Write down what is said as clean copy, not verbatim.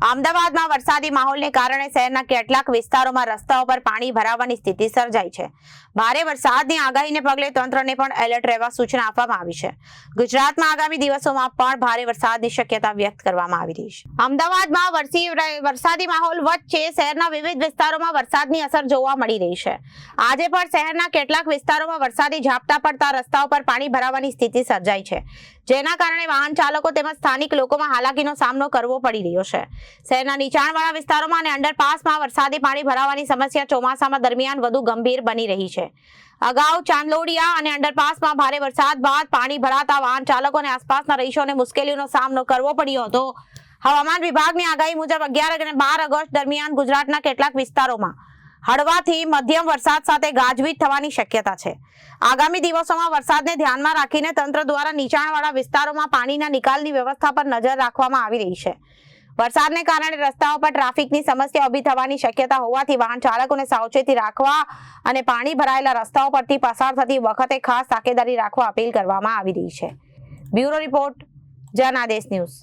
અમદાવાદમાં વરસાદી માહોલને કારણે શહેરના કેટલાક વિસ્તારોમાં રસ્તાઓ પર પાણી ભરાવાની સ્થિતિ સર્જાઈ છે. ભારે વરસાદની આગાહીને પગલે તંત્રને પણ એલર્ટ રહેવા સૂચના આપવામાં આવી છે. ગુજરાતમાં આગામી દિવસોમાં પણ ભારે વરસાદની શક્યતા વ્યક્ત કરવામાં આવી રહી છે. અમદાવાદમાં વરસાદી માહોલ વચ્ચે શહેરના વિવિધ વિસ્તારોમાં વરસાદની અસર જોવા મળી રહી છે. આજે પણ શહેરના કેટલાક વિસ્તારોમાં વરસાદી ઝાપટા પડતા રસ્તાઓ પર પાણી ભરાવાની સ્થિતિ સર્જાઈ છે, જેના કારણે વાહન ચાલકો તેમજ સ્થાનિક લોકોમાં હાલાકીનો સામનો કરવો પડી રહ્યો છે. શહેરના નીચાણવાળા વિસ્તારોમાં અને અંડરપાસમાં વરસાદી પાણી ભરાવાની સમસ્યા ચોમાસામાં દરમિયાન વધુ ગંભીર બની રહી છે. અગાઉ ચાંદલોડિયા અને અંડરપાસમાં ભારે વરસાદ બાદ પાણી ભરાતા વાહન ચાલકો અને આસપાસના રહીશોને મુશ્કેલીનો સામનો કરવો પડ્યો હતો. હવામાન વિભાગની આગાહી મુજબ 11 અને 12 ઓગસ્ટ દરમિયાન ગુજરાતના કેટલાક વિસ્તારોમાં હળવાથી મધ્યમ વરસાદ સાથે ગાજવીજ થવાની શક્યતા છે. આગામી દિવસોમાં વરસાદને ધ્યાનમાં રાખીને તંત્ર દ્વારા નીચાણવાળા વિસ્તારોમાં પાણીના નિકાલની વ્યવસ્થા પર નજર રાખવામાં આવી રહી છે. વરસાદને કારણે રસ્તાઓ પર ટ્રાફિકની સમસ્યા ઊભી થવાની શક્યતા હોવાથી વાહન ચાલકોને સાવચેતી રાખવા અને પાણી ભરાયેલા રસ્તાઓ પરથી પસાર થતી વખતે ખાસ તાકેદારી રાખવા અપીલ કરવામાં આવી રહી છે. Bureau report, Janadesh news.